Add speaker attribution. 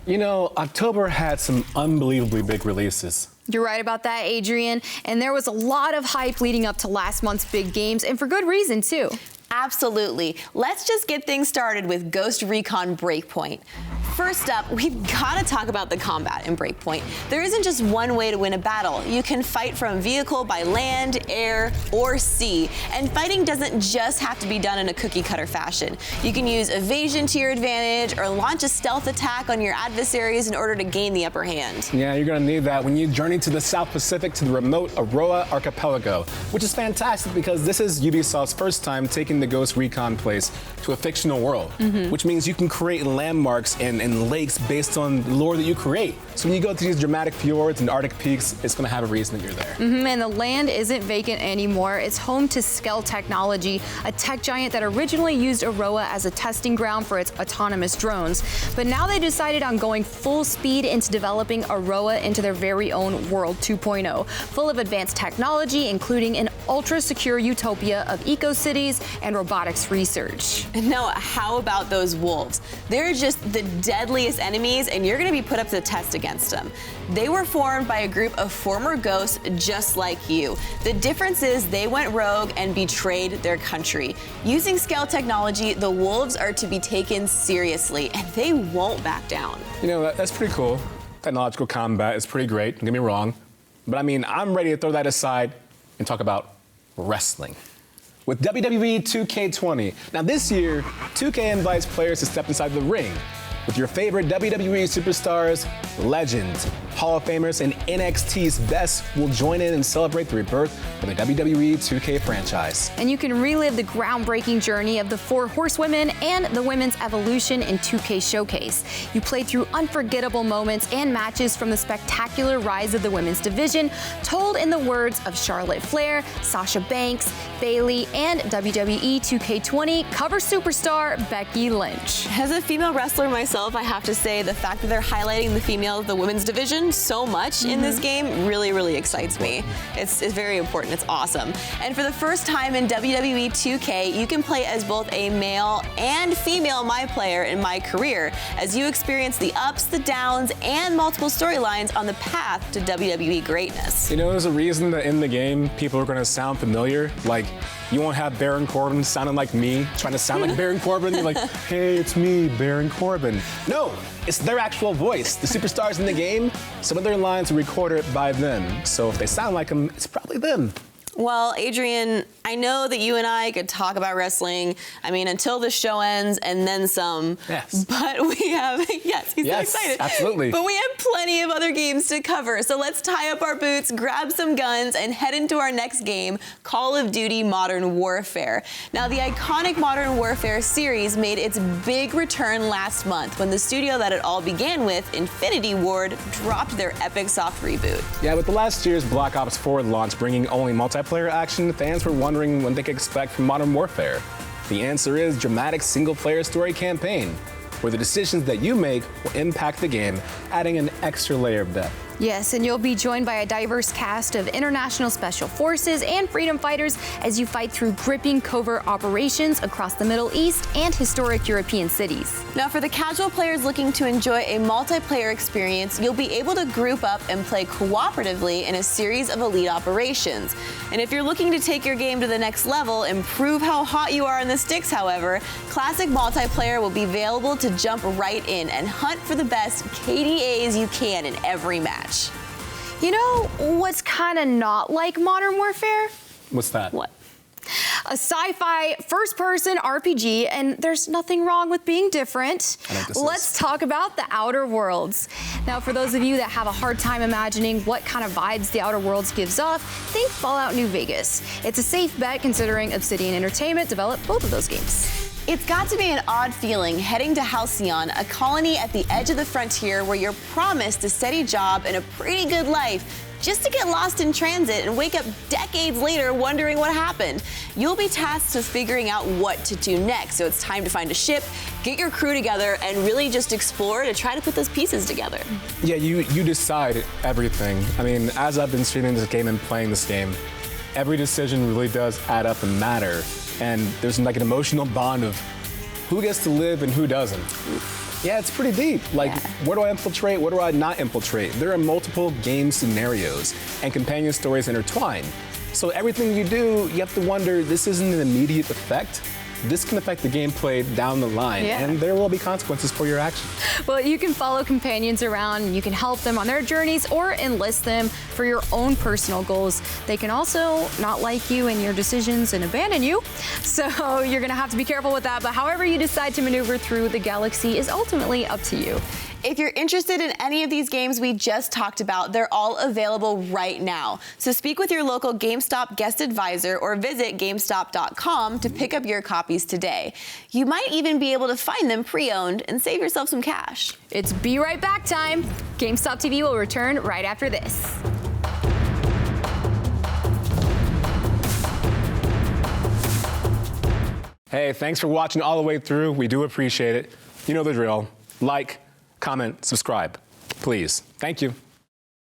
Speaker 1: You know, October had some unbelievably big releases.
Speaker 2: You're right about that, Adrian. And there was a lot of hype leading up to last month's big games, and for good reason, too.
Speaker 3: Absolutely. Let's just get things started with Ghost Recon Breakpoint. First up, we've got to talk about the combat in Breakpoint. There isn't just one way to win a battle. You can fight from vehicle by land, air, or sea. And fighting doesn't just have to be done in a cookie-cutter fashion. You can use evasion to your advantage or launch a stealth attack on your adversaries in order to gain the upper hand.
Speaker 1: Yeah, you're going to need that when you journey to the South Pacific to the remote Aroa Archipelago, which is fantastic because this is Ubisoft's first time taking the Ghost Recon place to a fictional world, which means you can create landmarks and lakes based on the lore that you create. So when you go to these dramatic fjords and Arctic peaks, it's going to have a reason that you're there.
Speaker 2: And the land isn't vacant anymore. It's home to Skell Technology, a tech giant that originally used Aroa as a testing ground for its autonomous drones. But now they decided on going full speed into developing Aroa into their very own World 2.0, full of advanced technology, including an ultra-secure utopia of eco-cities and robotics research.
Speaker 3: Now, how about those wolves? They're just the deadliest enemies, and you're going to be put up to the test against them. They were formed by a group of former ghosts just like you. The difference is they went rogue and betrayed their country. Using Skell technology, the wolves are to be taken seriously, and they won't back down.
Speaker 1: You know, that's pretty cool. Technological combat is pretty great, don't get me wrong. But I mean, I'm ready to throw that aside and talk about wrestling. With WWE2K20. Now this year, 2K invites players to step inside the ring with your favorite WWE superstars, legends, Hall of Famers, and NXT's best will join in and celebrate the rebirth of the WWE 2K franchise.
Speaker 2: And you can relive the groundbreaking journey of the 4 horsewomen and the women's evolution in 2K Showcase. You play through unforgettable moments and matches from the spectacular rise of the women's division, told in the words of Charlotte Flair, Sasha Banks, Bayley, and WWE 2K20 cover superstar Becky Lynch.
Speaker 3: As a female wrestler myself, I have to say the fact that they're highlighting the female of the women's division so much in this game really, really excites me. It's very important. It's awesome. And for the first time in WWE 2K, you can play as both a male and female My Player in My Career as you experience the ups, the downs, and multiple storylines on the path to WWE greatness.
Speaker 1: You know, there's a reason that in the game people are going to sound familiar. Like, you won't have Baron Corbin sounding like me, trying to sound like Baron Corbin. You're like, hey, it's me, Baron Corbin. No, it's their actual voice. The superstars in the game, some of their lines are recorded by them. So if they sound like them, it's probably them.
Speaker 3: Well, Adrian, I know that you and I could talk about wrestling, I mean, until the show ends and then some.
Speaker 1: Yes.
Speaker 3: But we have, yes, he's so excited.
Speaker 1: Absolutely.
Speaker 3: But we have plenty of other games to cover. So let's tie up our boots, grab some guns, and head into our next game, Call of Duty Modern Warfare. Now, the iconic Modern Warfare series made its big return last month when the studio that it all began with, Infinity Ward, dropped their Epic Soft reboot.
Speaker 1: Yeah, with the last year's Black Ops 4 launch bringing only multiplayer action, fans were wondering what they could expect from Modern Warfare. The answer is dramatic single-player story campaign, where the decisions that you make will impact the game, adding an extra layer of depth.
Speaker 2: Yes, and you'll be joined by a diverse cast of international special forces and freedom fighters as you fight through gripping covert operations across the Middle East and historic European cities.
Speaker 3: Now, for the casual players looking to enjoy a multiplayer experience, you'll be able to group up and play cooperatively in a series of elite operations. And if you're looking to take your game to the next level and prove how hot you are in the sticks, however, Classic Multiplayer will be available to jump right in and hunt for the best KDAs you can in every match.
Speaker 2: You know what's kind of not like Modern Warfare?
Speaker 1: What's that?
Speaker 3: What?
Speaker 2: A sci-fi first-person RPG, and there's nothing wrong with being different. Let's talk about The Outer Worlds. Now, for those of you that have a hard time imagining what kind of vibes The Outer Worlds gives off, think Fallout New Vegas. It's a safe bet considering Obsidian Entertainment developed both of those games.
Speaker 3: It's got to be an odd feeling heading to Halcyon, a colony at the edge of the frontier where you're promised a steady job and a pretty good life, just to get lost in transit and wake up decades later wondering what happened. You'll be tasked with figuring out what to do next, so it's time to find a ship, get your crew together, and really just explore to try to put those pieces together.
Speaker 1: Yeah, you decide everything. I mean, as I've been streaming this game and playing this game, every decision really does add up and matter. And there's like an emotional bond of who gets to live and who doesn't. Yeah, it's pretty deep. Like, where do I infiltrate? Where do I not infiltrate? There are multiple game scenarios and companion stories intertwined. So everything you do, you have to wonder, this isn't an immediate effect. This can affect the gameplay down the line, and there will be consequences for your actions.
Speaker 2: Well, you can follow companions around, you can help them on their journeys or enlist them for your own personal goals. They can also not like you and your decisions and abandon you, so you're gonna have to be careful with that, but however you decide to maneuver through the galaxy is ultimately up to you.
Speaker 3: If you're interested in any of these games we just talked about, they're all available right now. So speak with your local GameStop guest advisor or visit GameStop.com to pick up your copies today. You might even be able to find them pre-owned and save yourself some cash.
Speaker 2: It's Be Right Back time. GameStop TV will return right after this.
Speaker 1: Hey, thanks for watching all the way through. We do appreciate it. You know the drill. Like, comment, subscribe, please. Thank you.